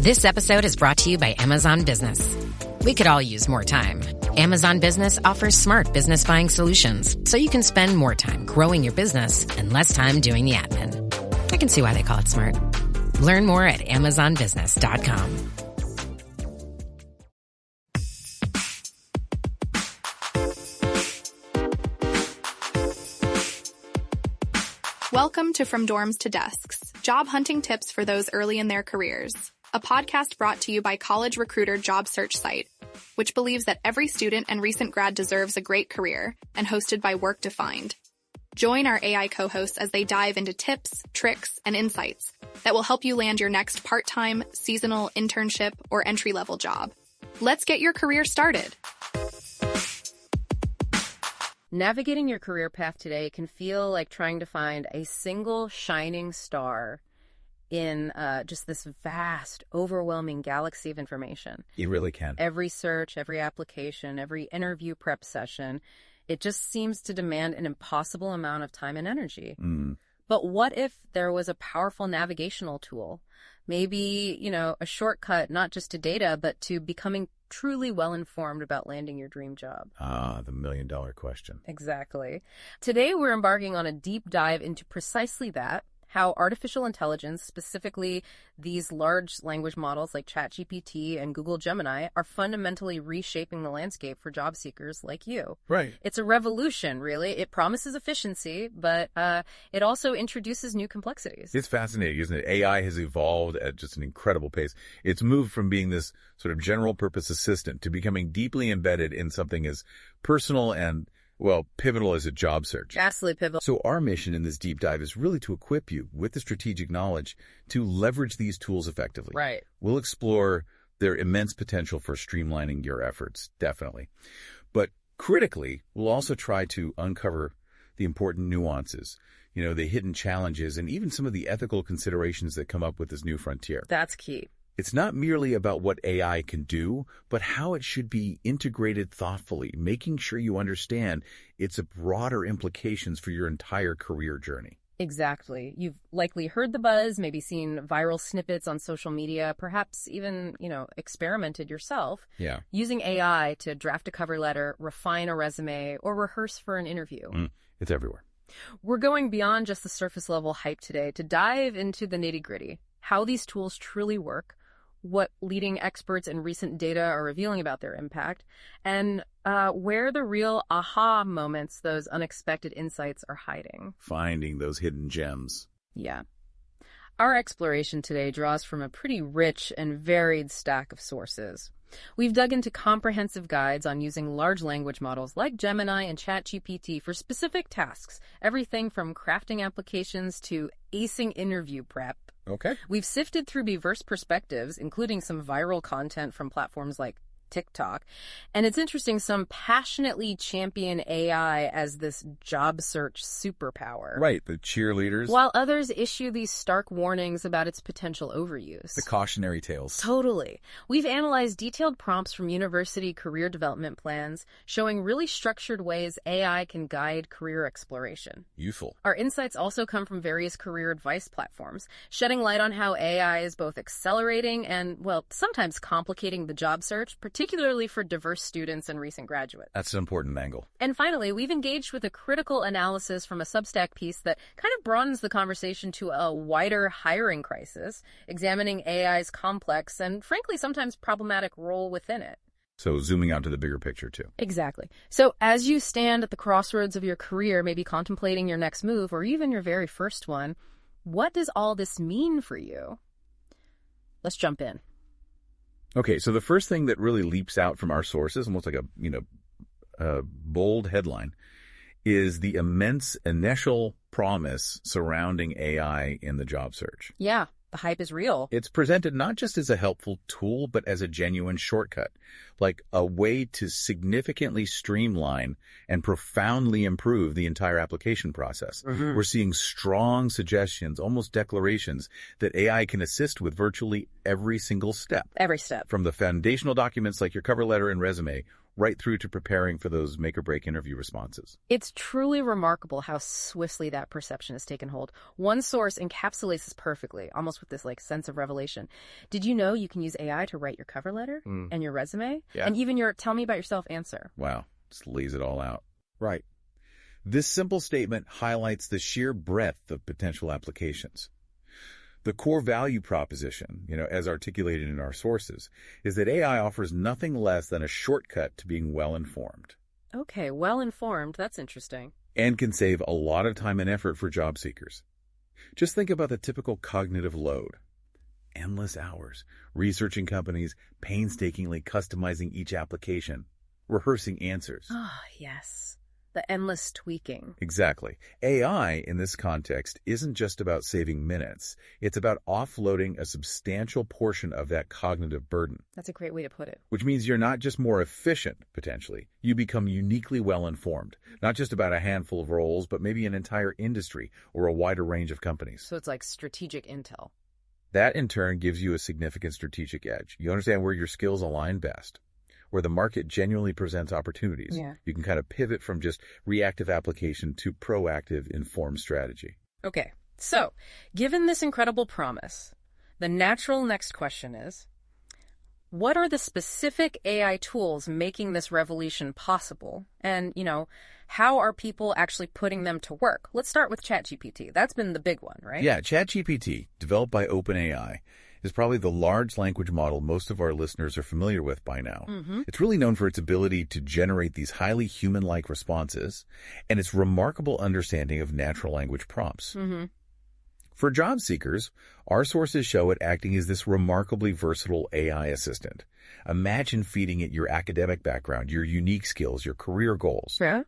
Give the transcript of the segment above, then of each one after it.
This episode is brought to you by Amazon Business. We could all use more time. Amazon Business offers smart business buying solutions, so you can spend more time growing your business and less time doing the admin. I can see why they call it smart. Learn more at amazonbusiness.com. Welcome to From Dorms to Desks, job hunting tips for those early in their careers. A podcast brought to you by college recruiter job search site, which believes that every student and recent grad deserves a great career, and hosted by Work Defined. Join our AI co-hosts as they dive into tips, tricks, and insights that will help you land your next part-time, seasonal, internship, or entry-level job. Let's get your career started. Navigating your career path today can feel like trying to find a single shining star in just this vast, overwhelming galaxy of information. You really can. Every search, every application, every interview prep session, it just seems to demand an impossible amount of time and energy. But what if there was a powerful navigational tool? Maybe, a shortcut not just to data, but to becoming truly well-informed about landing your dream job. Ah, the million-dollar question. Exactly. Today, we're embarking on a deep dive into precisely that, how artificial intelligence, specifically these large language models like ChatGPT and Google Gemini, are fundamentally reshaping the landscape for job seekers like you. Right. It's a revolution, really. It promises efficiency, but it also introduces new complexities. It's fascinating, isn't it? AI has evolved at just an incredible pace. It's moved from being this sort of general-purpose assistant to becoming deeply embedded in something as personal and pivotal as a job search. Absolutely pivotal. So our mission in this deep dive is really to equip you with the strategic knowledge to leverage these tools effectively. Right. We'll explore their immense potential for streamlining your efforts, definitely. But critically, we'll also try to uncover the important nuances, the hidden challenges, and even some of the ethical considerations that come up with this new frontier. That's key. It's not merely about what AI can do, but how it should be integrated thoughtfully, making sure you understand its broader implications for your entire career journey. Exactly. You've likely heard the buzz, maybe seen viral snippets on social media, perhaps even, experimented yourself. Yeah. Using AI to draft a cover letter, refine a resume, or rehearse for an interview. It's everywhere. We're going beyond just the surface level hype today to dive into the nitty-gritty, how these tools truly work, what leading experts and recent data are revealing about their impact, and where the real aha moments, those unexpected insights, are hiding. Finding those hidden gems. Yeah. Our exploration today draws from a pretty rich and varied stack of sources. We've dug into comprehensive guides on using large language models like Gemini and ChatGPT for specific tasks, everything from crafting applications to acing interview prep. Okay. We've sifted through diverse perspectives, including some viral content from platforms like TikTok. And it's interesting, some passionately champion AI as this job search superpower. Right, the cheerleaders. While others issue these stark warnings about its potential overuse. The cautionary tales. Totally. We've analyzed detailed prompts from university career development plans, showing really structured ways AI can guide career exploration. Useful. Our insights also come from various career advice platforms, shedding light on how AI is both accelerating and, sometimes complicating the job search, particularly for diverse students and recent graduates. That's an important angle. And finally, we've engaged with a critical analysis from a Substack piece that kind of broadens the conversation to a wider hiring crisis, examining AI's complex and, frankly, sometimes problematic role within it. So zooming out to the bigger picture, too. Exactly. So as you stand at the crossroads of your career, maybe contemplating your next move or even your very first one, what does all this mean for you? Let's jump in. Okay, so the first thing that really leaps out from our sources, almost like a bold headline, is the immense initial promise surrounding AI in the job search. Yeah, the hype is real. It's presented not just as a helpful tool, but as a genuine shortcut, like a way to significantly streamline and profoundly improve the entire application process. We're seeing strong suggestions, almost declarations, that AI can assist with virtually every single step. Every step. From the foundational documents like your cover letter and resume, right through to preparing for those make-or-break interview responses. It's truly remarkable how swiftly that perception has taken hold. One source encapsulates this perfectly, almost with this sense of revelation. Did you know you can use AI to write your cover letter and your resume? Yeah. And even your tell me about yourself answer. Wow, just lays it all out. Right. This simple statement highlights the sheer breadth of potential applications. The core value proposition, as articulated in our sources, is that AI offers nothing less than a shortcut to being well-informed. Okay, well-informed. That's interesting. And can save a lot of time and effort for job seekers. Just think about the typical cognitive load. Endless hours, researching companies, painstakingly customizing each application, rehearsing answers. Ah, yes. The endless tweaking. Exactly. AI, in this context, isn't just about saving minutes. It's about offloading a substantial portion of that cognitive burden. That's a great way to put it. Which means you're not just more efficient, potentially. You become uniquely well-informed, not just about a handful of roles, but maybe an entire industry or a wider range of companies. So it's like strategic intel. That, in turn, gives you a significant strategic edge. You understand where your skills align best, where the market genuinely presents opportunities. Yeah. You can kind of pivot from just reactive application to proactive, informed strategy. Okay, so given this incredible promise, the natural next question is, what are the specific AI tools making this revolution possible? And, how are people actually putting them to work? Let's start with ChatGPT. That's been the big one, right? Yeah, ChatGPT, developed by OpenAI, is probably the large language model most of our listeners are familiar with by now. It's really known for its ability to generate these highly human-like responses and its remarkable understanding of natural language prompts. For job seekers, our sources show it acting as this remarkably versatile AI assistant. Imagine feeding it your academic background, your unique skills, your career goals. Yeah.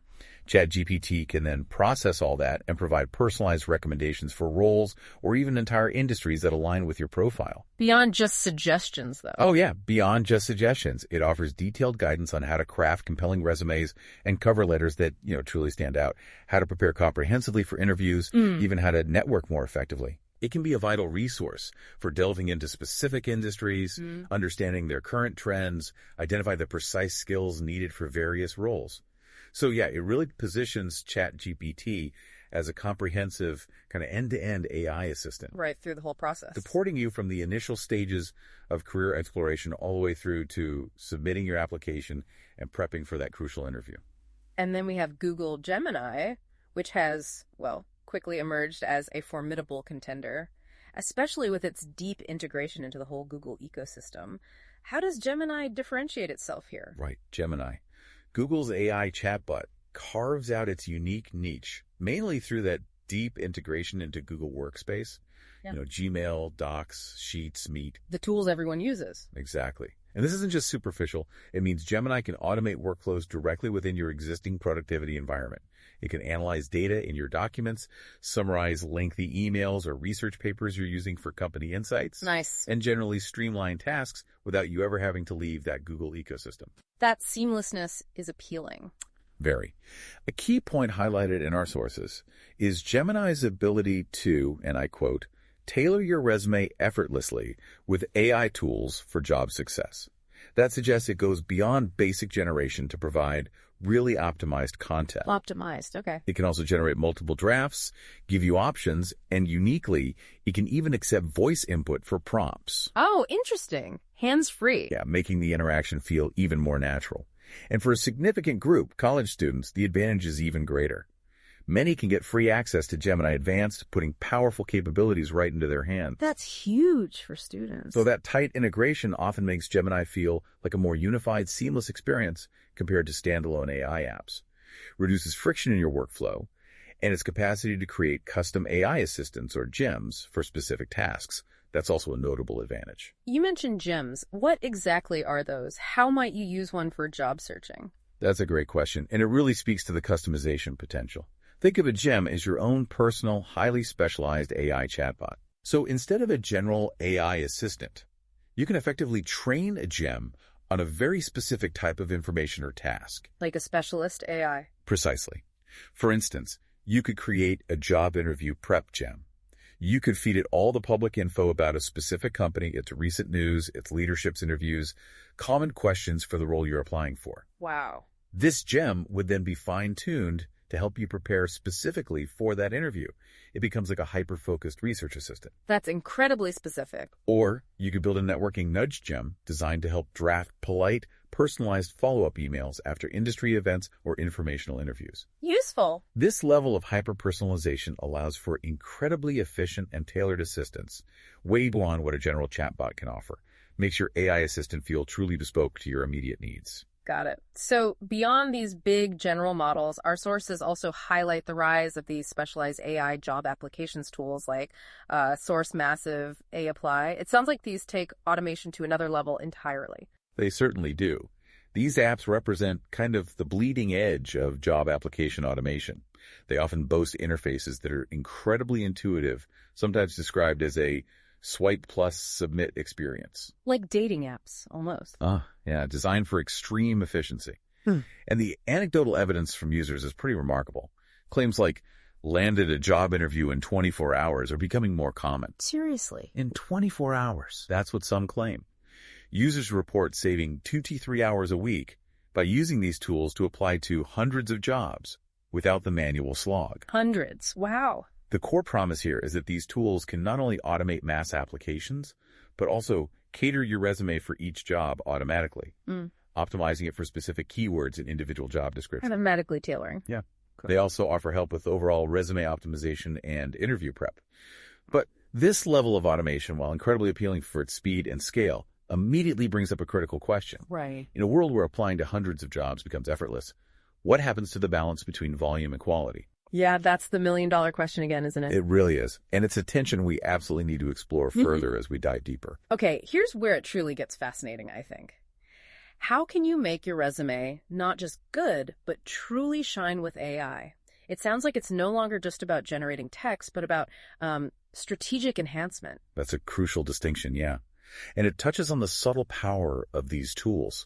ChatGPT can then process all that and provide personalized recommendations for roles or even entire industries that align with your profile. Beyond just suggestions, though. Oh, yeah. Beyond just suggestions. It offers detailed guidance on how to craft compelling resumes and cover letters that, truly stand out, how to prepare comprehensively for interviews, even how to network more effectively. It can be a vital resource for delving into specific industries, understanding their current trends, identify the precise skills needed for various roles. So yeah, it really positions ChatGPT as a comprehensive kind of end-to-end AI assistant. Right, through the whole process. Supporting you from the initial stages of career exploration all the way through to submitting your application and prepping for that crucial interview. And then we have Google Gemini, which has, quickly emerged as a formidable contender, especially with its deep integration into the whole Google ecosystem. How does Gemini differentiate itself here? Right, Gemini. Google's AI chatbot carves out its unique niche, mainly through that deep integration into Google Workspace. Yeah. Gmail, Docs, Sheets, Meet. The tools everyone uses. Exactly. And this isn't just superficial. It means Gemini can automate workflows directly within your existing productivity environment. It can analyze data in your documents, summarize lengthy emails or research papers you're using for company insights. Nice. And generally streamline tasks without you ever having to leave that Google ecosystem. That seamlessness is appealing. Very. A key point highlighted in our sources is Gemini's ability to, and I quote, tailor your resume effortlessly with AI tools for job success. That suggests it goes beyond basic generation to provide really optimized content. Optimized, okay. It can also generate multiple drafts, give you options, and uniquely, it can even accept voice input for prompts. Oh, interesting. Hands-free. Yeah, making the interaction feel even more natural. And for a significant group, college students, the advantage is even greater. Many can get free access to Gemini Advanced, putting powerful capabilities right into their hands. That's huge for students. So that tight integration often makes Gemini feel like a more unified, seamless experience compared to standalone AI apps. Reduces friction in your workflow, and its capacity to create custom AI assistants or gems for specific tasks. That's also a notable advantage. You mentioned gems. What exactly are those? How might you use one for job searching? That's a great question, and it really speaks to the customization potential. Think of a gem as your own personal, highly specialized AI chatbot. So instead of a general AI assistant, you can effectively train a gem on a very specific type of information or task. Like a specialist AI. Precisely. For instance, you could create a job interview prep gem. You could feed it all the public info about a specific company, its recent news, its leadership's interviews, common questions for the role you're applying for. Wow. This gem would then be fine-tuned to help you prepare specifically for that interview. It becomes like a hyper-focused research assistant. That's incredibly specific. Or you could build a networking nudge gem designed to help draft polite, personalized follow-up emails after industry events or informational interviews. Useful. This level of hyper-personalization allows for incredibly efficient and tailored assistance, way beyond what a general chatbot can offer. Makes your AI assistant feel truly bespoke to your immediate needs. Got it. So beyond these big general models, our sources also highlight the rise of these specialized AI job applications tools like Source Massive, Apply. It sounds like these take automation to another level entirely. They certainly do. These apps represent kind of the bleeding edge of job application automation. They often boast interfaces that are incredibly intuitive, sometimes described as a swipe plus submit experience. Like dating apps, almost. Yeah, designed for extreme efficiency. And the anecdotal evidence from users is pretty remarkable. Claims like landed a job interview in 24 hours are becoming more common. Seriously? In 24 hours. That's what some claim. Users report saving 2 to 3 hours a week by using these tools to apply to hundreds of jobs without the manual slog. Hundreds. Wow. The core promise here is that these tools can not only automate mass applications, but also cater your resume for each job automatically, optimizing it for specific keywords in individual job descriptions. Automatically tailoring. Yeah. Cool. They also offer help with overall resume optimization and interview prep. But this level of automation, while incredibly appealing for its speed and scale, immediately brings up a critical question. Right. In a world where applying to hundreds of jobs becomes effortless, what happens to the balance between volume and quality? Yeah, that's the million-dollar question again, isn't it? It really is. And it's a tension we absolutely need to explore further as we dive deeper. Okay, here's where it truly gets fascinating, I think. How can you make your resume not just good, but truly shine with AI? It sounds like it's no longer just about generating text, but about strategic enhancement. That's a crucial distinction, yeah. And it touches on the subtle power of these tools.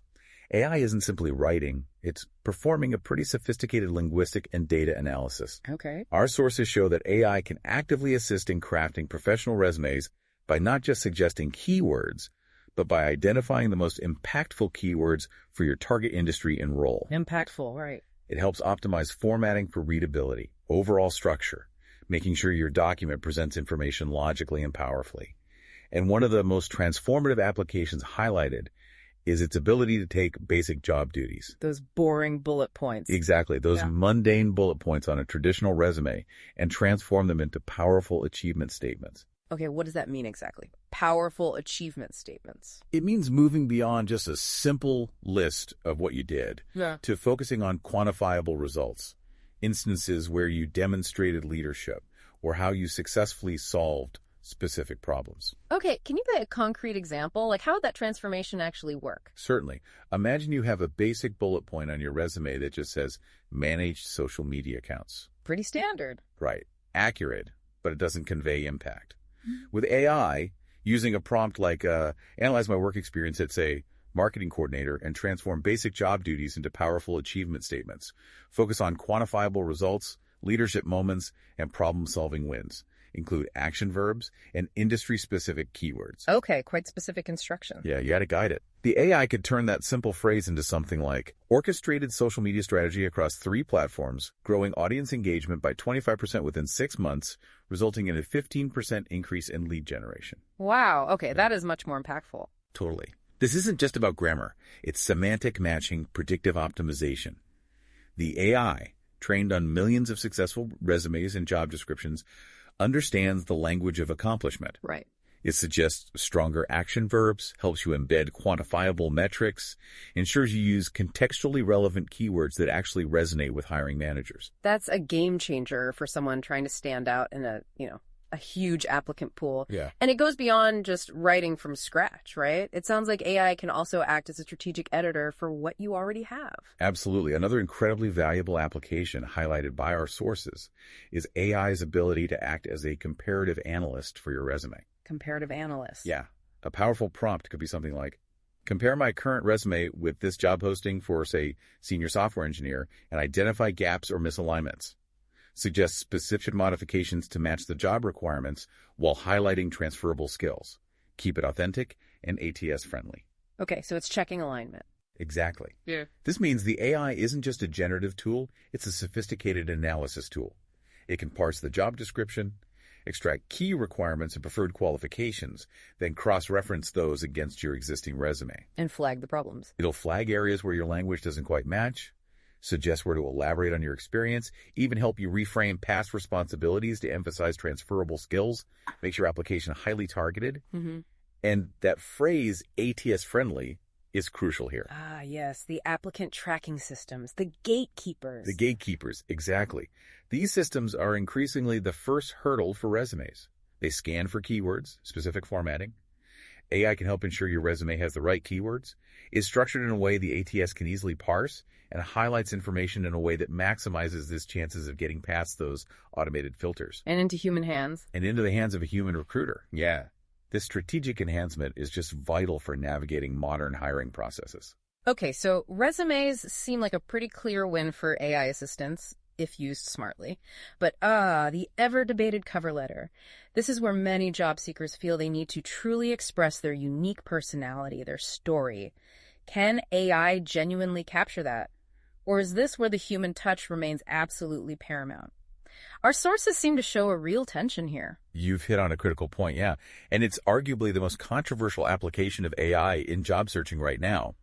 AI isn't simply writing, it's performing a pretty sophisticated linguistic and data analysis. Okay. Our sources show that AI can actively assist in crafting professional resumes by not just suggesting keywords, but by identifying the most impactful keywords for your target industry and role. Impactful, right. It helps optimize formatting for readability, overall structure, making sure your document presents information logically and powerfully. And one of the most transformative applications highlighted is its ability to take basic job duties. Those boring bullet points. Exactly. Those mundane bullet points on a traditional resume and transform them into powerful achievement statements. Okay, what does that mean exactly? Powerful achievement statements. It means moving beyond just a simple list of what you did to focusing on quantifiable results, instances where you demonstrated leadership or how you successfully solved specific problems. Okay, can you give a concrete example? Like, how would that transformation actually work? Certainly. Imagine you have a basic bullet point on your resume that just says, managed social media accounts. Pretty standard. Right. Accurate, but it doesn't convey impact. With AI, using a prompt like, analyze my work experience at, say, marketing coordinator and transform basic job duties into powerful achievement statements. Focus on quantifiable results, leadership moments, and problem-solving wins. Include action verbs and industry-specific keywords. Okay, quite specific instruction. Yeah, you got to guide it. The AI could turn that simple phrase into something like, orchestrated social media strategy across 3 platforms, growing audience engagement by 25% within 6 months, resulting in a 15% increase in lead generation. Wow, okay, that is much more impactful. Totally. This isn't just about grammar. It's semantic matching, predictive optimization. The AI, trained on millions of successful resumes and job descriptions, understands the language of accomplishment. Right. It suggests stronger action verbs, helps you embed quantifiable metrics, ensures you use contextually relevant keywords that actually resonate with hiring managers. That's a game changer for someone trying to stand out in a huge applicant pool. Yeah. And it goes beyond just writing from scratch, right? It sounds like AI can also act as a strategic editor for what you already have. Absolutely. Another incredibly valuable application highlighted by our sources is AI's ability to act as a comparative analyst for your resume. Comparative analyst. Yeah. A powerful prompt could be something like, compare my current resume with this job posting for, say, senior software engineer and identify gaps or misalignments. Suggest specific modifications to match the job requirements while highlighting transferable skills. Keep it authentic and ATS friendly. Okay, so it's checking alignment. Exactly. Yeah. This means the AI isn't just a generative tool, it's a sophisticated analysis tool. It can parse the job description, extract key requirements and preferred qualifications, then cross-reference those against your existing resume. And flag the problems. It'll flag areas where your language doesn't quite match, suggest where to elaborate on your experience, even help you reframe past responsibilities to emphasize transferable skills, makes your application highly targeted. Mm-hmm. And that phrase, ATS friendly, is crucial here. Ah, yes, the applicant tracking systems, the gatekeepers. The gatekeepers, exactly. These systems are increasingly the first hurdle for resumes. They scan for keywords, specific formatting. AI can help ensure your resume has the right keywords, is structured in a way the ATS can easily parse, and highlights information in a way that maximizes its chances of getting past those automated filters. And into human hands. And into the hands of a human recruiter. Yeah. This strategic enhancement is just vital for navigating modern hiring processes. Okay, so resumes seem like a pretty clear win for AI assistants, if used smartly. But the ever-debated cover letter. This is where many job seekers feel they need to truly express their unique personality, their story. Can AI genuinely capture that? Or is this where the human touch remains absolutely paramount? Our sources seem to show a real tension here. You've hit on a critical point, yeah. And it's arguably the most controversial application of AI in job searching right now.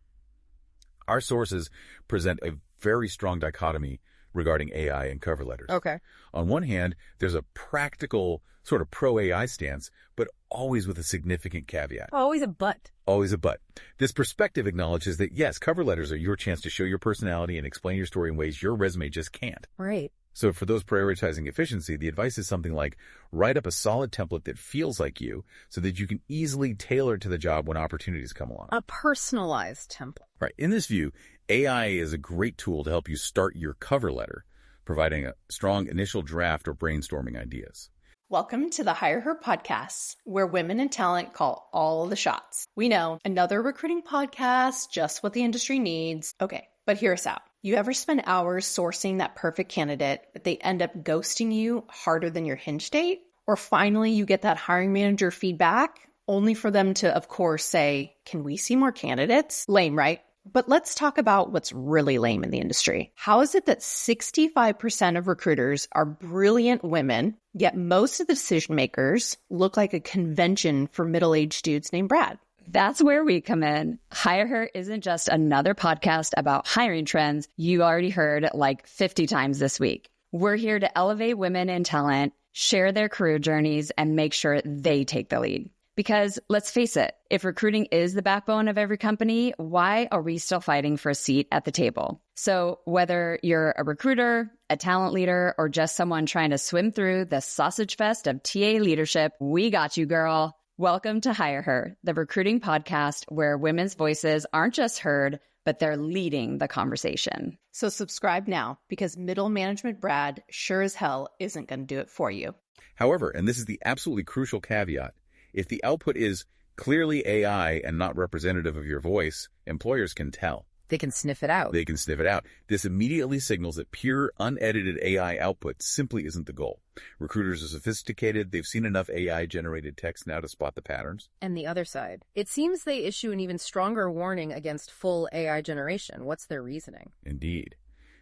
Our sources present a very strong dichotomy regarding AI and cover letters. Okay. On one hand, there's a practical sort of pro-AI stance, but always with a significant caveat. Always a but. Always a but. This perspective acknowledges that, yes, cover letters are your chance to show your personality and explain your story in ways your resume just can't. Right. So for those prioritizing efficiency, the advice is something like write up a solid template that feels like you so that you can easily tailor it to the job when opportunities come along. A personalized template. Right. In this view, AI is a great tool to help you start your cover letter, providing a strong initial draft or brainstorming ideas. Welcome to the Hire Her podcast, where women in talent call all the shots. We know, another recruiting podcast, just what the industry needs. Okay, but hear us out. You ever spend hours sourcing that perfect candidate, but they end up ghosting you harder than your hinge date? Or finally, you get that hiring manager feedback, only for them to, of course, say, "Can we see more candidates?" Lame, right? But let's talk about what's really lame in the industry. How is it that 65% of recruiters are brilliant women, yet most of the decision makers look like a convention for middle-aged dudes named Brad? That's where we come in. Hire Her isn't just another podcast about hiring trends you already heard like 50 times this week. We're here to elevate women in talent, share their career journeys, and make sure they take the lead. Because let's face it, if recruiting is the backbone of every company, why are we still fighting for a seat at the table? So whether you're a recruiter, a talent leader, or just someone trying to swim through the sausage fest of TA leadership, we got you, girl. Welcome to Hire Her, the recruiting podcast where women's voices aren't just heard, but they're leading the conversation. So subscribe now, because middle management Brad sure as hell isn't going to do it for you. However, and this is the absolutely crucial caveat, if the output is clearly AI and not representative of your voice, employers can tell. They can sniff it out. They can sniff it out. This immediately signals that pure, unedited AI output simply isn't the goal. Recruiters are sophisticated. They've seen enough AI-generated text now to spot the patterns. And the other side. It seems they issue an even stronger warning against full AI generation. What's their reasoning? Indeed.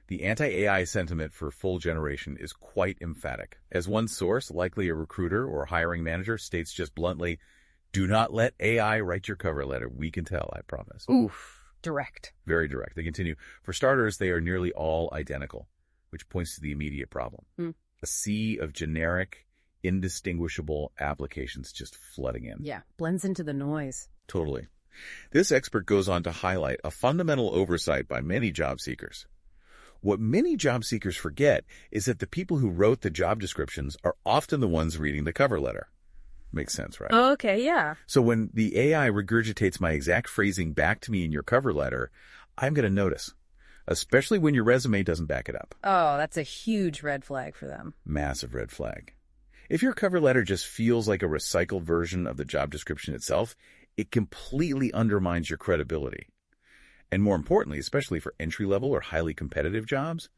The anti-AI sentiment for full generation is quite emphatic. As one source, likely a recruiter or hiring manager, states just bluntly, "Do not let AI write your cover letter. We can tell, I promise." Oof. Direct. Very direct. They continue, "For starters, they are nearly all identical," which points to the immediate problem. A sea of generic, indistinguishable applications just flooding in. Yeah, blends into the noise. Totally. This expert goes on to highlight a fundamental oversight by many job seekers. What many job seekers forget is that the people who wrote the job descriptions are often the ones reading the cover letter. Makes sense, right? Oh, okay, yeah. So when the AI regurgitates my exact phrasing back to me in your cover letter, I'm going to notice, especially when your resume doesn't back it up. Oh, that's a huge red flag for them. Massive red flag. If your cover letter just feels like a recycled version of the job description itself, it completely undermines your credibility. And more importantly, especially for entry-level or highly competitive jobs,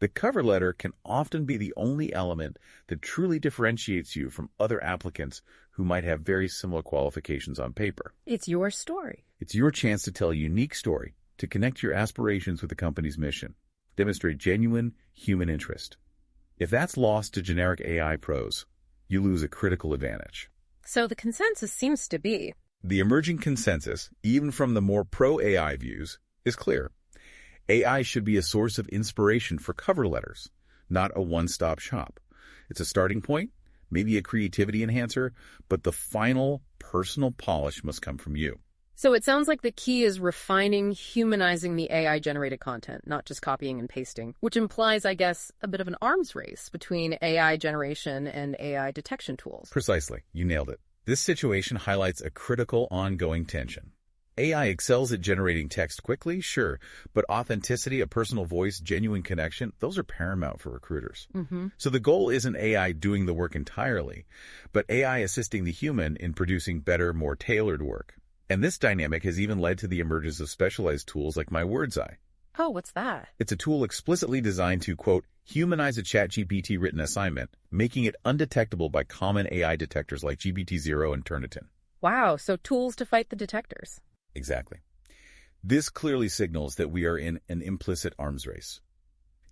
The cover letter can often be the only element that truly differentiates you from other applicants who might have very similar qualifications on paper. It's your story. It's your chance to tell a unique story, to connect your aspirations with the company's mission, demonstrate genuine human interest. If that's lost to generic AI prose, you lose a critical advantage. So the consensus seems to be, The emerging consensus, even from the more pro-AI views, is clear. AI should be a source of inspiration for cover letters, not a one-stop shop. It's a starting point, maybe a creativity enhancer, but the final personal polish must come from you. So it sounds like the key is refining, humanizing the AI-generated content, not just copying and pasting, which implies, I guess, a bit of an arms race between AI generation and AI detection tools. Precisely. You nailed it. This situation highlights a critical ongoing tension. AI excels at generating text quickly, sure, but authenticity, a personal voice, genuine connection, those are paramount for recruiters. So the goal isn't AI doing the work entirely, but AI assisting the human in producing better, more tailored work. And this dynamic has even led to the emergence of specialized tools like My Word's Eye. Oh, what's that? It's a tool explicitly designed to, quote, humanize a ChatGPT written assignment, making it undetectable by common AI detectors like GPT-0 and Turnitin. Wow, so tools to fight the detectors. Exactly. This clearly signals that we are in an implicit arms race.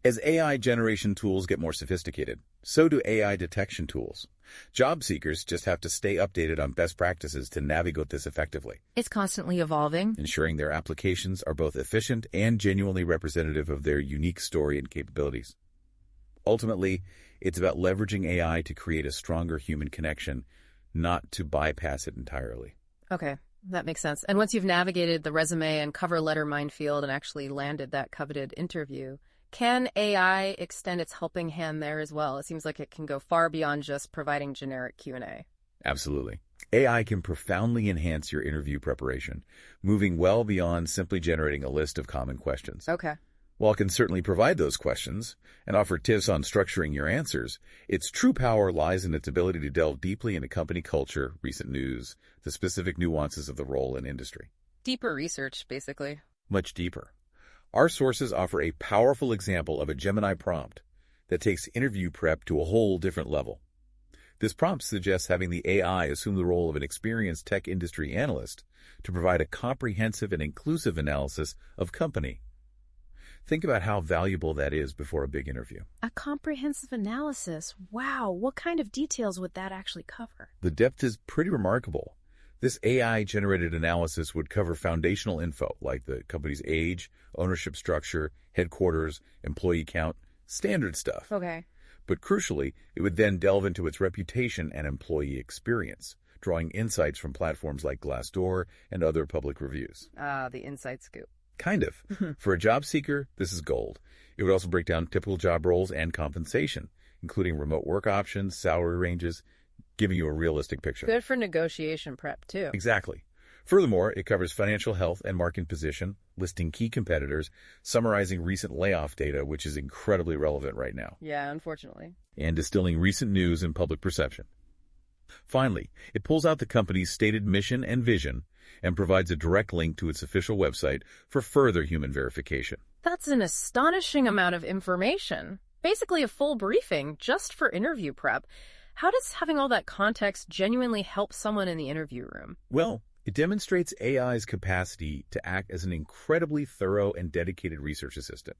As AI generation tools get more sophisticated, so do AI detection tools. Job seekers just have to stay updated on best practices to navigate this effectively, It's constantly evolving. ensuring their applications are both efficient and genuinely representative of their unique story and capabilities. Ultimately, it's about leveraging AI to create a stronger human connection, not to bypass it entirely. Okay, that makes sense. And once you've navigated the resume and cover letter minefield and actually landed that coveted interview, can AI extend its helping hand there as well? It seems like it can go far beyond just providing generic Q&A. Absolutely. AI can profoundly enhance your interview preparation, moving well beyond simply generating a list of common questions. Okay. While it can certainly provide those questions and offer tips on structuring your answers, its true power lies in its ability to delve deeply into company culture, recent news, the specific nuances of the role and industry. Deeper research, basically. Much deeper. Our sources offer a powerful example of a Gemini prompt that takes interview prep to a whole different level. This prompt suggests having the AI assume the role of an experienced tech industry analyst to provide a comprehensive and inclusive analysis of company. Think about how valuable that is before a big interview. A comprehensive analysis. Wow, what kind of details would that actually cover? The depth is pretty remarkable. This AI-generated analysis would cover foundational info like the company's age, ownership structure, headquarters, employee count, standard stuff. Okay. But crucially, it would then delve into its reputation and employee experience, drawing insights from platforms like Glassdoor and other public reviews. The inside scoop. Kind of. For a job seeker, this is gold. It would also break down typical job roles and compensation, including remote work options, salary ranges, giving you a realistic picture. Good for negotiation prep, too. Exactly. Furthermore, it covers financial health and market position, listing key competitors, summarizing recent layoff data, which is incredibly relevant right now, Yeah, unfortunately. and distilling recent news and public perception. Finally, it pulls out the company's stated mission and vision and provides a direct link to its official website for further human verification. That's an astonishing amount of information. Basically a full briefing just for interview prep. How does having all that context genuinely help someone in the interview room? Well, it demonstrates AI's capacity to act as an incredibly thorough and dedicated research assistant.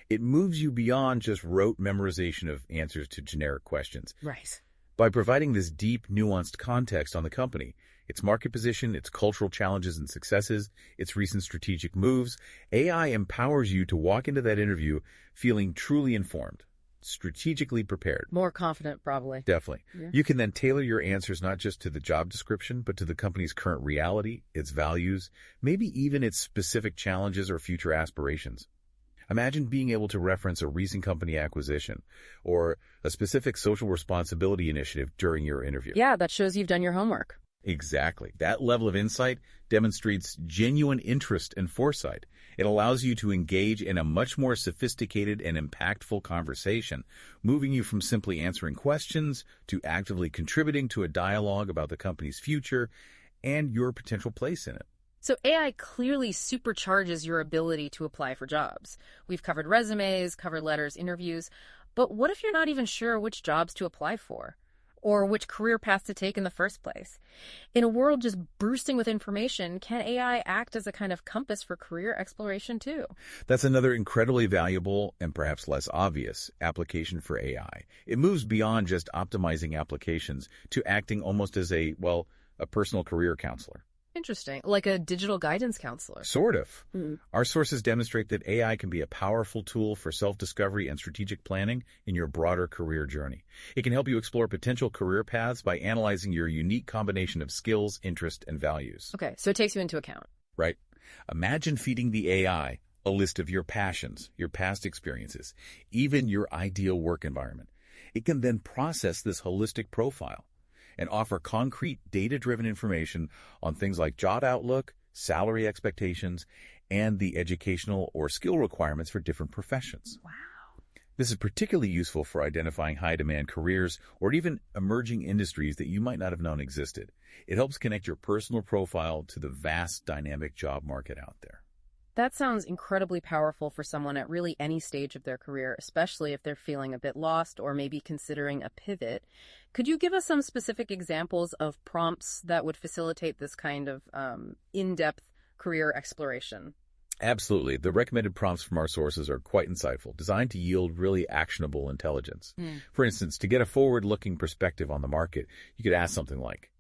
It moves you beyond just rote memorization of answers to generic questions. Right. By providing this deep, nuanced context on the company, its market position, its cultural challenges and successes, its recent strategic moves, AI empowers you to walk into that interview feeling truly informed, strategically prepared. More confident, probably. Definitely. Yeah. You can then tailor your answers not just to the job description, but to the company's current reality, its values, maybe even its specific challenges or future aspirations. Imagine being able to reference a recent company acquisition or a specific social responsibility initiative during your interview. Yeah, that shows you've done your homework. Exactly. That level of insight demonstrates genuine interest and foresight. It allows you to engage in a much more sophisticated and impactful conversation, moving you from simply answering questions to actively contributing to a dialogue about the company's future and your potential place in it. So AI clearly supercharges your ability to apply for jobs. We've covered resumes, cover letters, interviews, but what if you're not even sure which jobs to apply for? Or which career path to take in the first place? In a world just bursting with information, can AI act as a kind of compass for career exploration too? That's another incredibly valuable and perhaps less obvious application for AI. It moves beyond just optimizing applications to acting almost as a personal career counselor. Interesting. Like a digital guidance counselor. Sort of. Our sources demonstrate that AI can be a powerful tool for self-discovery and strategic planning in your broader career journey. It can help you explore potential career paths by analyzing your unique combination of skills, interests, and values. Okay, so it takes you into account. Right. Imagine feeding the AI a list of your passions, your past experiences, even your ideal work environment. It can then process this holistic profile and offer concrete, data-driven information on things like job outlook, salary expectations, and the educational or skill requirements for different professions. Wow. This is particularly useful for identifying high-demand careers or even emerging industries that you might not have known existed. It helps connect your personal profile to the vast, dynamic job market out there. That sounds incredibly powerful for someone at really any stage of their career, especially if they're feeling a bit lost or maybe considering a pivot. Could you give us some specific examples of prompts that would facilitate this kind of in-depth career exploration? Absolutely. The recommended prompts from our sources are quite insightful, designed to yield really actionable intelligence. For instance, to get a forward-looking perspective on the market, you could ask something like,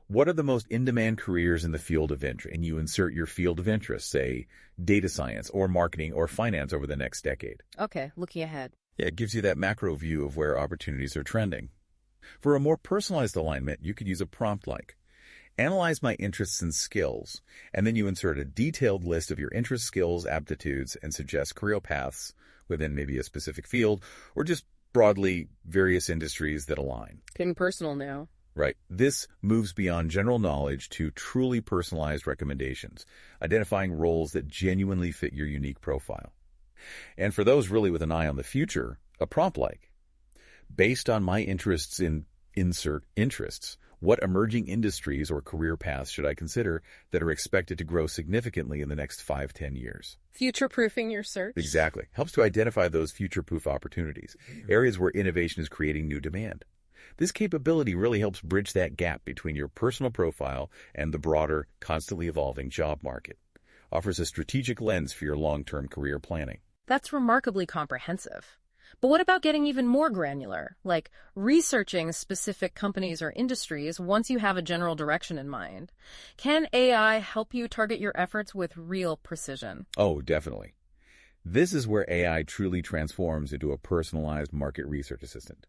what are the most in-demand careers in the field of interest? And you insert your field of interest, say data science or marketing or finance over the next decade. Okay, looking ahead. Yeah, it gives you that macro view of where opportunities are trending. For a more personalized alignment, you could use a prompt like, analyze my interests and skills, and then you insert a detailed list of your interests, skills, aptitudes, and suggest career paths within maybe a specific field or just broadly various industries that align. Getting personal now. Right. This moves beyond general knowledge to truly personalized recommendations, identifying roles that genuinely fit your unique profile. And for those really with an eye on the future, a prompt like, based on my interests in insert interests, what emerging industries or career paths should I consider that are expected to grow significantly in the next 5-10 years? Future-proofing your search? Exactly. Helps to identify those future-proof opportunities, areas where innovation is creating new demand. This capability really helps bridge that gap between your personal profile and the broader, constantly evolving job market. Offers a strategic lens for your long-term career planning. That's remarkably comprehensive. But what about getting even more granular, like researching specific companies or industries once you have a general direction in mind? Can AI help you target your efforts with real precision? Oh, definitely. This is where AI truly transforms into a personalized market research assistant,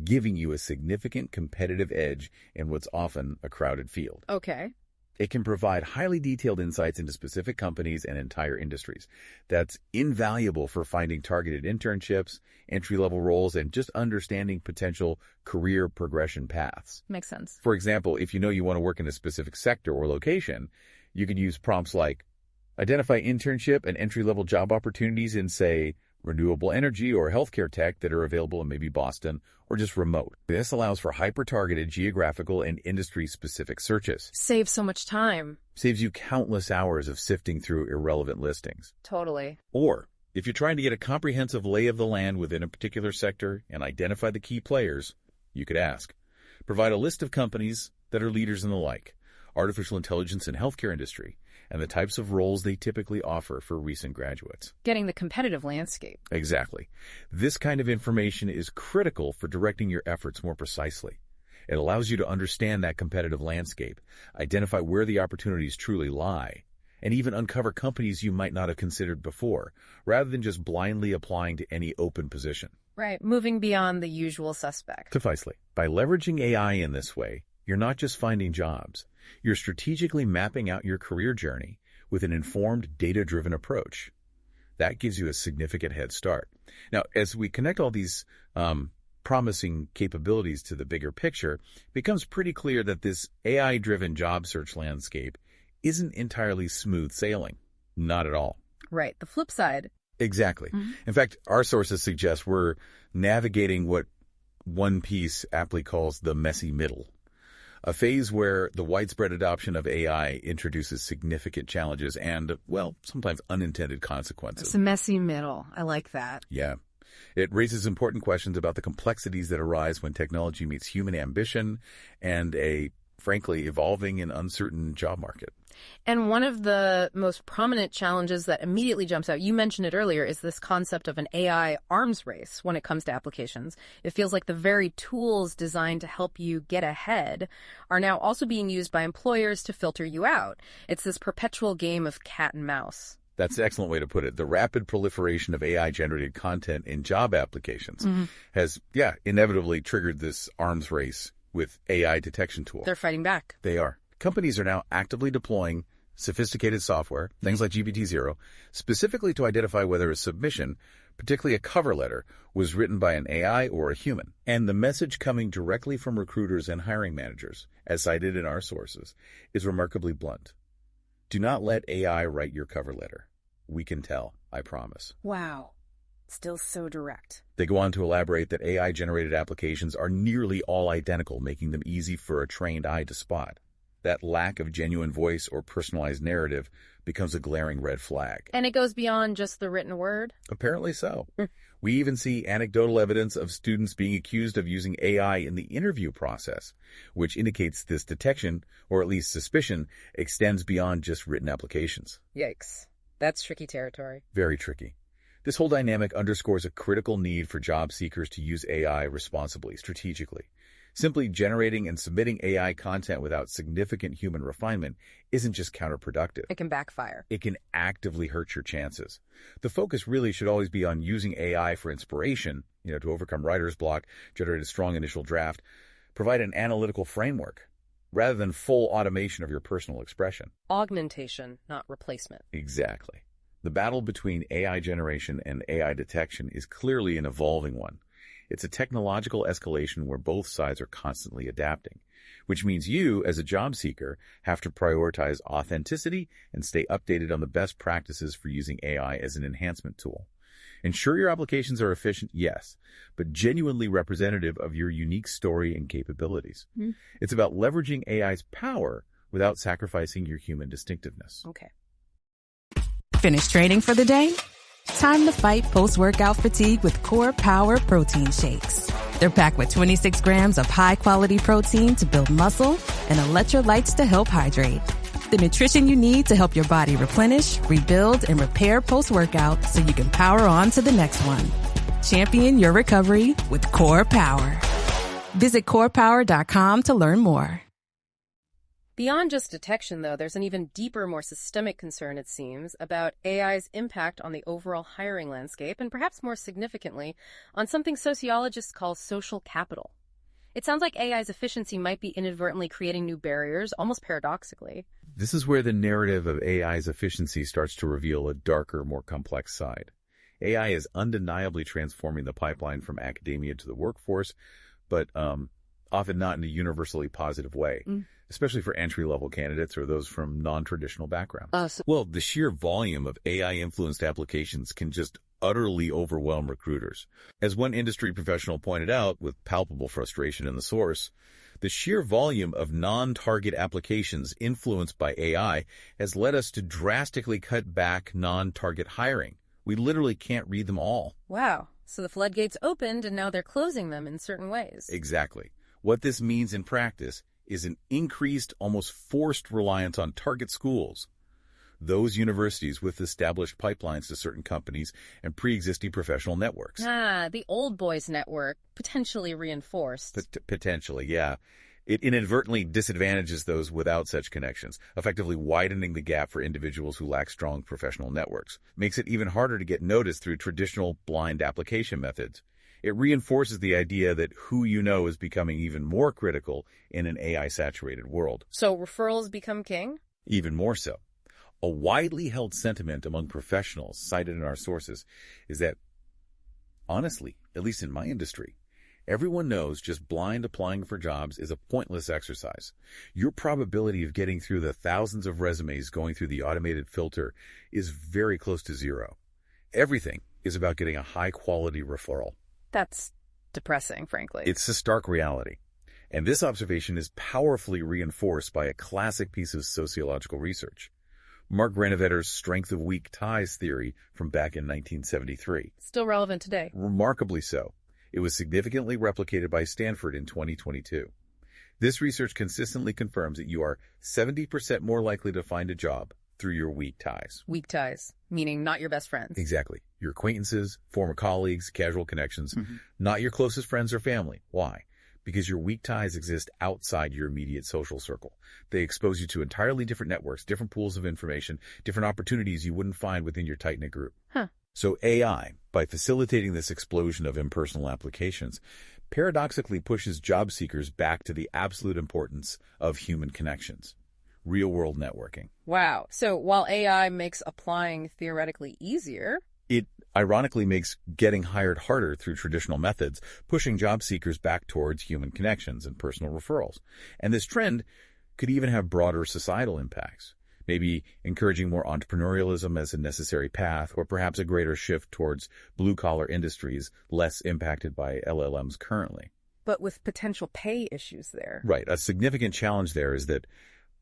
giving you a significant competitive edge in what's often a crowded field. Okay. It can provide highly detailed insights into specific companies and entire industries. That's invaluable for finding targeted internships, entry-level roles, and just understanding potential career progression paths. Makes sense. For example, if you know you want to work in a specific sector or location, you could use prompts like, identify internship and entry-level job opportunities in, say, renewable energy or healthcare tech that are available in maybe Boston or just remote. This allows for hyper-targeted geographical and industry-specific searches. Saves so much time. Saves you countless hours of sifting through irrelevant listings. Totally. Or, if you're trying to get a comprehensive lay of the land within a particular sector and identify the key players, you could ask, provide a list of companies that are leaders in the like, artificial intelligence and healthcare industry, and the types of roles they typically offer for recent graduates. Getting the competitive landscape. Exactly. This kind of information is critical for directing your efforts more precisely. It allows you to understand that competitive landscape, identify where the opportunities truly lie, and even uncover companies you might not have considered before, rather than just blindly applying to any open position. Right, moving beyond the usual suspect. Precisely. By leveraging AI in this way, you're not just finding jobs. You're strategically mapping out your career journey with an informed, data-driven approach. That gives you a significant head start. Now, as we connect all these promising capabilities to the bigger picture, it becomes pretty clear that this AI-driven job search landscape isn't entirely smooth sailing. Not at all. Right. The flip side. Exactly. In fact, our sources suggest we're navigating what One Piece aptly calls the messy middle. a phase where the widespread adoption of AI introduces significant challenges and, well, sometimes unintended consequences. It's a messy middle. I like that. Yeah. It raises important questions about the complexities that arise when technology meets human ambition and a, frankly, evolving and uncertain job market. And one of the most prominent challenges that immediately jumps out, you mentioned it earlier, is this concept of an AI arms race when it comes to applications. It feels like the very tools designed to help you get ahead are now also being used by employers to filter you out. It's this perpetual game of cat and mouse. That's an excellent way to put it. The rapid proliferation of AI-generated content in job applications has, inevitably triggered this arms race with AI detection tools. They're fighting back. They are. Companies are now actively deploying sophisticated software, things like GPT-0, specifically to identify whether a submission, particularly a cover letter, was written by an AI or a human. And the message coming directly from recruiters and hiring managers, as cited in our sources, is remarkably blunt. Do not let AI write your cover letter. We can tell, I promise. Wow. Still so direct. They go on to elaborate that AI-generated applications are nearly all identical, making them easy for a trained eye to spot. That lack of genuine voice or personalized narrative becomes a glaring red flag. And it goes beyond just the written word? Apparently so. We even see anecdotal evidence of students being accused of using AI in the interview process, which indicates this detection, or at least suspicion, extends beyond just written applications. Yikes. That's tricky territory. Very tricky. This whole dynamic underscores a critical need for job seekers to use AI responsibly, strategically. Simply generating and submitting AI content without significant human refinement isn't just counterproductive. It can backfire. It can actively hurt your chances. The focus really should always be on using AI for inspiration, to overcome writer's block, generate a strong initial draft, provide an analytical framework, rather than full automation of your personal expression. Augmentation, not replacement. Exactly. The battle between AI generation and AI detection is clearly an evolving one. It's a technological escalation where both sides are constantly adapting, which means you, as a job seeker, have to prioritize authenticity and stay updated on the best practices for using AI as an enhancement tool. Ensure your applications are efficient, yes, but genuinely representative of your unique story and capabilities. It's about leveraging AI's power without sacrificing your human distinctiveness. Okay. Finished training for the day? Time to fight post-workout fatigue with Core Power Protein Shakes. They're packed with 26 grams of high-quality protein to build muscle and electrolytes to help hydrate. The nutrition you need to help your body replenish, rebuild, and repair post-workout so you can power on to the next one. Champion your recovery with Core Power. Visit corepower.com to learn more. Beyond just detection, though, there's an even deeper, more systemic concern, it seems, about AI's impact on the overall hiring landscape, and perhaps more significantly, on something sociologists call social capital. It sounds like AI's efficiency might be inadvertently creating new barriers, almost paradoxically. This is where the narrative of AI's efficiency starts to reveal a darker, more complex side. AI is undeniably transforming the pipeline from academia to the workforce, but often not in a universally positive way, especially for entry-level candidates or those from non-traditional backgrounds. Well, the sheer volume of AI-influenced applications can just utterly overwhelm recruiters. As one industry professional pointed out with palpable frustration in the source, the sheer volume of non-target applications influenced by AI has led us to drastically cut back non-target hiring. We literally can't read them all. Wow. So the floodgates opened and now they're closing them in certain ways. Exactly. What this means in practice is an increased, almost forced reliance on target schools. Those universities with established pipelines to certain companies and pre-existing professional networks. The old boys network, potentially reinforced. Potentially, yeah. It inadvertently disadvantages those without such connections, effectively widening the gap for individuals who lack strong professional networks. Makes it even harder to get noticed through traditional blind application methods. It reinforces the idea that who you know is becoming even more critical in an AI-saturated world. So referrals become king? Even more so. A widely held sentiment among professionals cited in our sources is that, honestly, at least in my industry, everyone knows just blind applying for jobs is a pointless exercise. Your probability of getting through the thousands of resumes going through the automated filter is very close to zero. Everything is about getting a high-quality referral. That's depressing, frankly. It's a stark reality. And this observation is powerfully reinforced by a classic piece of sociological research. Mark Granovetter's strength of weak ties theory from back in 1973. Still relevant today. Remarkably so. It was significantly replicated by Stanford in 2022. This research consistently confirms that you are 70% more likely to find a job through your weak ties. Weak ties, meaning not your best friends. Exactly. Your acquaintances, former colleagues, casual connections, not your closest friends or family. Why? Because your weak ties exist outside your immediate social circle. They expose you to entirely different networks, different pools of information, different opportunities you wouldn't find within your tight-knit group. So AI, by facilitating this explosion of impersonal applications, paradoxically pushes job seekers back to the absolute importance of human connections. Real-world networking. Wow. So while AI makes applying theoretically easier, it ironically makes getting hired harder through traditional methods, pushing job seekers back towards human connections and personal referrals. And this trend could even have broader societal impacts, maybe encouraging more entrepreneurialism as a necessary path, or perhaps a greater shift towards blue-collar industries less impacted by LLMs currently. But with potential pay issues there. Right. A significant challenge there is that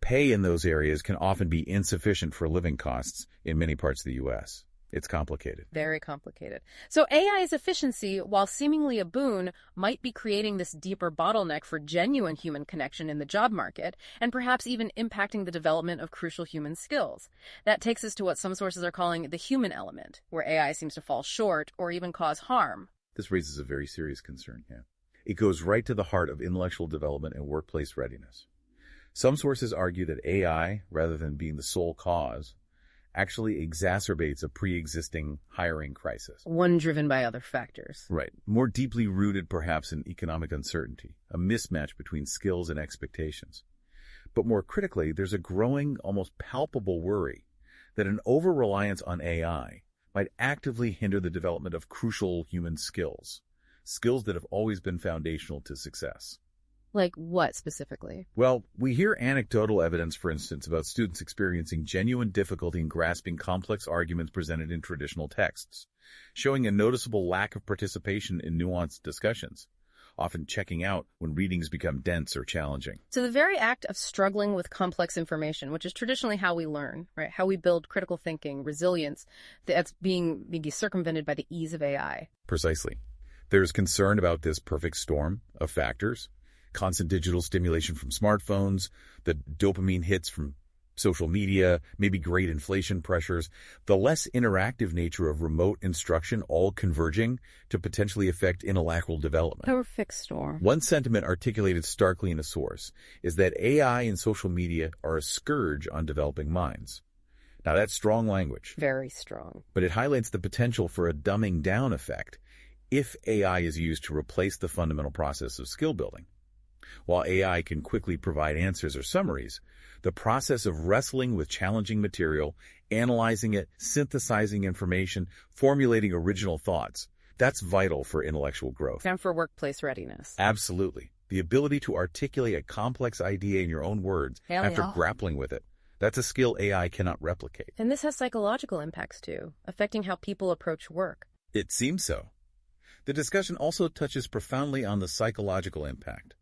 pay in those areas can often be insufficient for living costs in many parts of the U.S. It's complicated. Very complicated. So AI's efficiency, while seemingly a boon, might be creating this deeper bottleneck for genuine human connection in the job market, and perhaps even impacting the development of crucial human skills. That takes us to what some sources are calling the human element, where AI seems to fall short or even cause harm. This raises a very serious concern, yeah. It goes right to the heart of intellectual development and workplace readiness. Some sources argue that AI, rather than being the sole cause, actually exacerbates a pre-existing hiring crisis. One driven by other factors. Right. More deeply rooted perhaps in economic uncertainty, a mismatch between skills and expectations. But more critically, there's a growing, almost palpable worry that an over-reliance on AI might actively hinder the development of crucial human skills, skills that have always been foundational to success. Like what specifically? Well, we hear anecdotal evidence, for instance, about students experiencing genuine difficulty in grasping complex arguments presented in traditional texts, showing a noticeable lack of participation in nuanced discussions, often checking out when readings become dense or challenging. So the very act of struggling with complex information, which is traditionally how we learn, right? How we build critical thinking, resilience, that's being maybe circumvented by the ease of AI. Precisely. There's concern about this perfect storm of factors. Constant digital stimulation from smartphones, the dopamine hits from social media, maybe great inflation pressures, the less interactive nature of remote instruction all converging to potentially affect intellectual development. Perfect storm. One sentiment articulated starkly in a source is that AI and social media are a scourge on developing minds. Now that's strong language. Very strong. But it highlights the potential for a dumbing down effect if AI is used to replace the fundamental process of skill building. While AI can quickly provide answers or summaries, the process of wrestling with challenging material, analyzing it, synthesizing information, formulating original thoughts, that's vital for intellectual growth. And for workplace readiness. Absolutely. The ability to articulate a complex idea in your own words after grappling with it, that's a skill AI cannot replicate. And this has psychological impacts too, affecting how people approach work. It seems so. The discussion also touches profoundly on the psychological impact.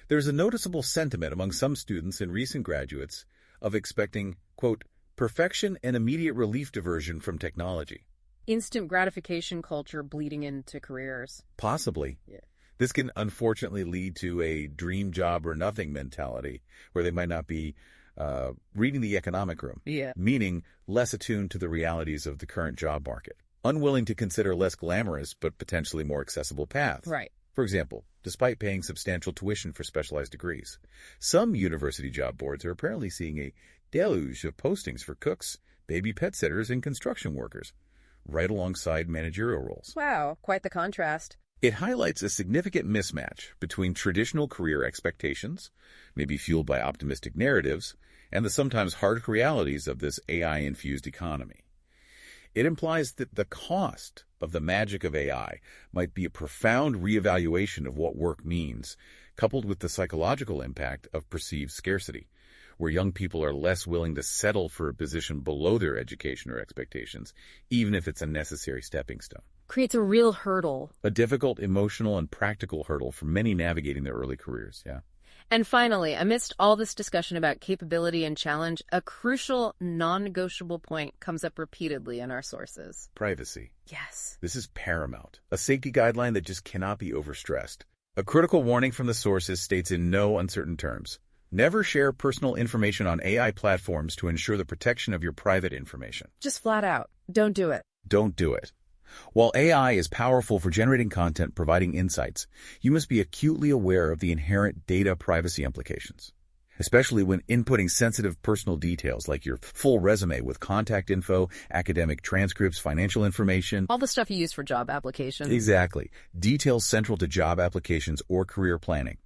There's a noticeable sentiment among some students and recent graduates of expecting, quote, perfection and immediate relief diversion from technology. Instant gratification culture bleeding into careers. Possibly. Yeah. This can unfortunately lead to a dream job or nothing mentality where they might not be reading the economic room, meaning less attuned to the realities of the current job market, unwilling to consider less glamorous but potentially more accessible paths. Right. For example, despite paying substantial tuition for specialized degrees, some university job boards are apparently seeing a deluge of postings for cooks, baby pet sitters, and construction workers, right alongside managerial roles. Wow, quite the contrast. It highlights a significant mismatch between traditional career expectations, maybe fueled by optimistic narratives, and the sometimes harsh realities of this AI-infused economy. It implies that the cost of the magic of AI might be a profound reevaluation of what work means, coupled with the psychological impact of perceived scarcity, where young people are less willing to settle for a position below their education or expectations, even if it's a necessary stepping stone. Creates a real hurdle. A difficult emotional and practical hurdle for many navigating their early careers, yeah. And finally, amidst all this discussion about capability and challenge, a crucial, non-negotiable point comes up repeatedly in our sources. Privacy. Yes. This is paramount. A safety guideline that just cannot be overstressed. A critical warning from the sources states in no uncertain terms: never share personal information on AI platforms to ensure the protection of your private information. Just flat out, don't do it. Don't do it. While AI is powerful for generating content, providing insights, you must be acutely aware of the inherent data privacy implications, especially when inputting sensitive personal details like your full resume with contact info, academic transcripts, financial information. All the stuff you use for job applications. Exactly. Details central to job applications or career planning.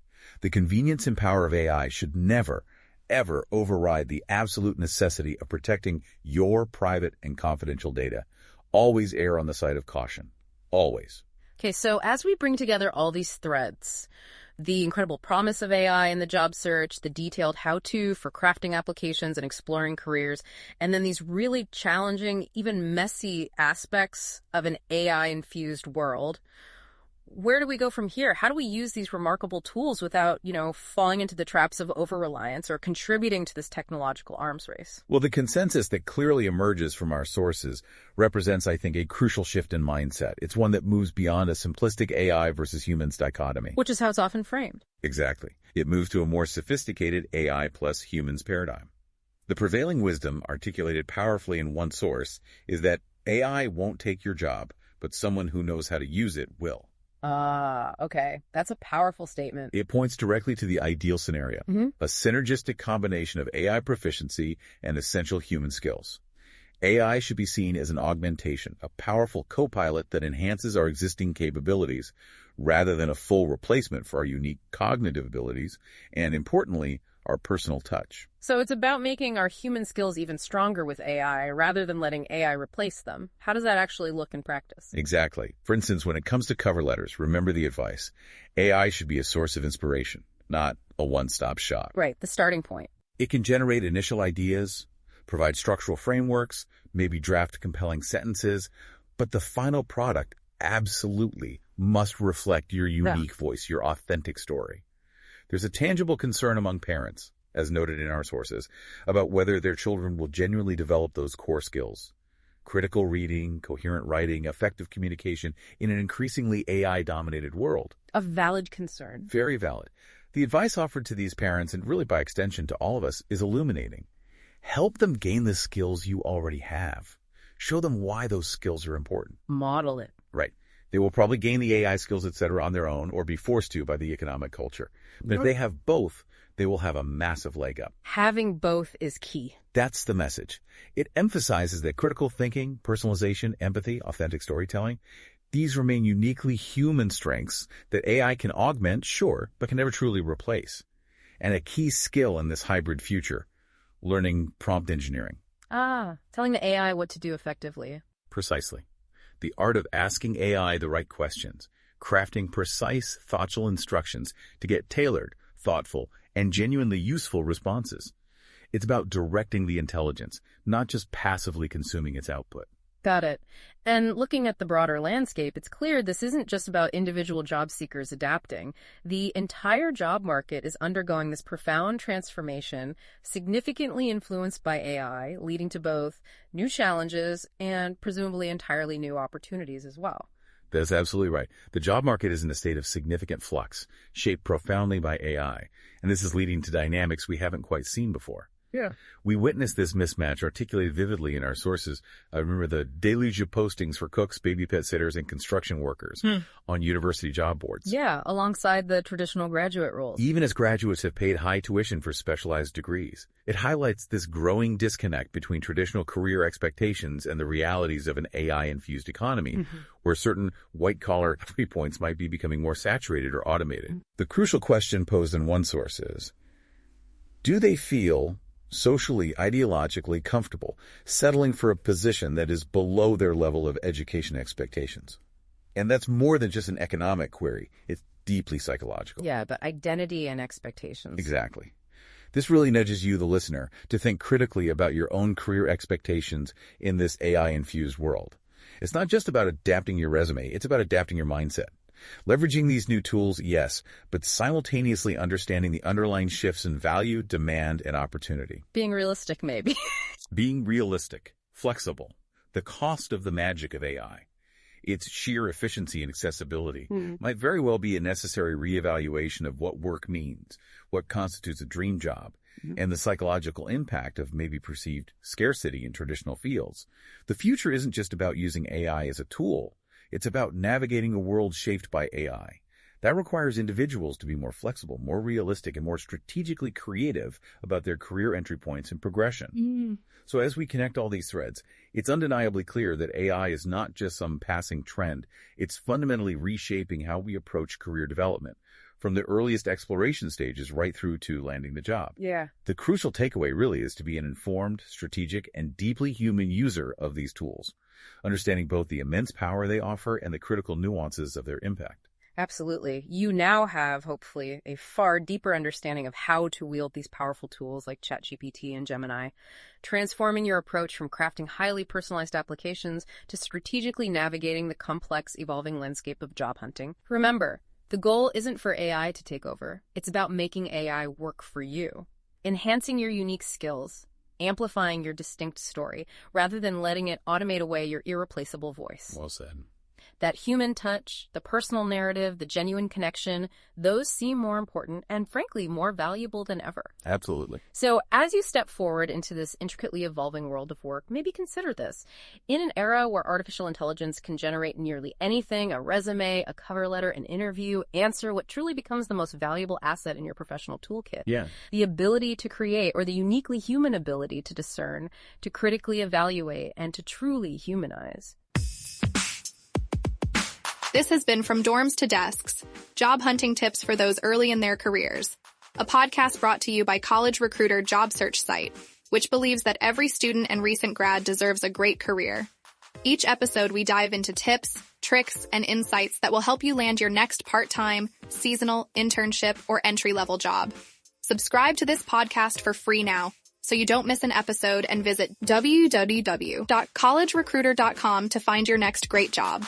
The convenience and power of AI should never, ever override the absolute necessity of protecting your private and confidential data. Always err on the side of caution. Always. Okay, so as we bring together all these threads, the incredible promise of AI in the job search, the detailed how-to for crafting applications and exploring careers, and then these really challenging, even messy aspects of an AI-infused world, where do we go from here? How do we use these remarkable tools without, falling into the traps of over-reliance or contributing to this technological arms race? Well, the consensus that clearly emerges from our sources represents, I think, a crucial shift in mindset. It's one that moves beyond a simplistic AI versus humans dichotomy. Which is how it's often framed. Exactly. It moves to a more sophisticated AI plus humans paradigm. The prevailing wisdom, articulated powerfully in one source, is that AI won't take your job, but someone who knows how to use it will. Okay. That's a powerful statement. It points directly to the ideal scenario, a synergistic combination of AI proficiency and essential human skills. AI should be seen as an augmentation, a powerful co-pilot that enhances our existing capabilities rather than a full replacement for our unique cognitive abilities and, importantly, our personal touch. So it's about making our human skills even stronger with AI rather than letting AI replace them. How does that actually look in practice? Exactly. For instance, when it comes to cover letters, remember the advice. AI should be a source of inspiration, not a one-stop shop. Right, the starting point. It can generate initial ideas, provide structural frameworks, maybe draft compelling sentences, but the final product absolutely must reflect your unique voice, your authentic story. There's a tangible concern among parents, as noted in our sources, about whether their children will genuinely develop those core skills. Critical reading, coherent writing, effective communication in an increasingly AI-dominated world. A valid concern. Very valid. The advice offered to these parents, and really by extension to all of us, is illuminating. Help them gain the skills you already have. Show them why those skills are important. Model it. Right. They will probably gain the AI skills, etc., on their own or be forced to by the economic culture. But if they have both, they will have a massive leg up. Having both is key. That's the message. It emphasizes that critical thinking, personalization, empathy, authentic storytelling, these remain uniquely human strengths that AI can augment, sure, but can never truly replace. And a key skill in this hybrid future, learning prompt engineering. Telling the AI what to do effectively. Precisely. The art of asking AI the right questions, crafting precise, thoughtful instructions to get tailored, thoughtful, and genuinely useful responses. It's about directing the intelligence, not just passively consuming its output. Got it. And looking at the broader landscape, it's clear this isn't just about individual job seekers adapting. The entire job market is undergoing this profound transformation, significantly influenced by AI, leading to both new challenges and presumably entirely new opportunities as well. That's absolutely right. The job market is in a state of significant flux, shaped profoundly by AI, and this is leading to dynamics we haven't quite seen before. Yeah. We witnessed this mismatch articulated vividly in our sources. I remember the deluge of postings for cooks, baby pet sitters, and construction workers on university job boards. Yeah, alongside the traditional graduate roles. Even as graduates have paid high tuition for specialized degrees. It highlights this growing disconnect between traditional career expectations and the realities of an AI-infused economy, where certain white-collar points might be becoming more saturated or automated. The crucial question posed in one source is, do they feel socially, ideologically comfortable settling for a position that is below their level of education expectations? And that's more than just an economic query. It's deeply psychological. Yeah, but identity and expectations. Exactly. This really nudges you, the listener, to think critically about your own career expectations in this AI-infused world. It's not just about adapting your resume, it's about adapting your mindset. Leveraging these new tools, yes, but simultaneously understanding the underlying shifts in value, demand, and opportunity. Being realistic, maybe. Being realistic, flexible, the cost of the magic of AI. Its sheer efficiency and accessibility might very well be a necessary reevaluation of what work means, what constitutes a dream job, and the psychological impact of maybe perceived scarcity in traditional fields. The future isn't just about using AI as a tool. It's about navigating a world shaped by AI. That requires individuals to be more flexible, more realistic, and more strategically creative about their career entry points and progression. So as we connect all these threads, it's undeniably clear that AI is not just some passing trend. It's fundamentally reshaping how we approach career development, from the earliest exploration stages right through to landing the job. Yeah. The crucial takeaway really is to be an informed, strategic, and deeply human user of these tools, understanding both the immense power they offer and the critical nuances of their impact. Absolutely. You now have, hopefully, a far deeper understanding of how to wield these powerful tools like ChatGPT and Gemini, transforming your approach from crafting highly personalized applications to strategically navigating the complex, evolving landscape of job hunting. Remember, the goal isn't for AI to take over. It's about making AI work for you, enhancing your unique skills, amplifying your distinct story, rather than letting it automate away your irreplaceable voice. Well said. That human touch, the personal narrative, the genuine connection, those seem more important and, frankly, more valuable than ever. Absolutely. So as you step forward into this intricately evolving world of work, maybe consider this. In an era where artificial intelligence can generate nearly anything, a resume, a cover letter, an interview, answer what truly becomes the most valuable asset in your professional toolkit. Yeah. The ability to create, or the uniquely human ability to discern, to critically evaluate, and to truly humanize. This has been From Dorms to Desks, job hunting tips for those early in their careers, a podcast brought to you by college recruiter job search site, which believes that every student and recent grad deserves a great career. Each episode, we dive into tips, tricks, and insights that will help you land your next part-time, seasonal, internship, or entry-level job. Subscribe to this podcast for free now, so you don't miss an episode, and visit www.collegerecruiter.com to find your next great job.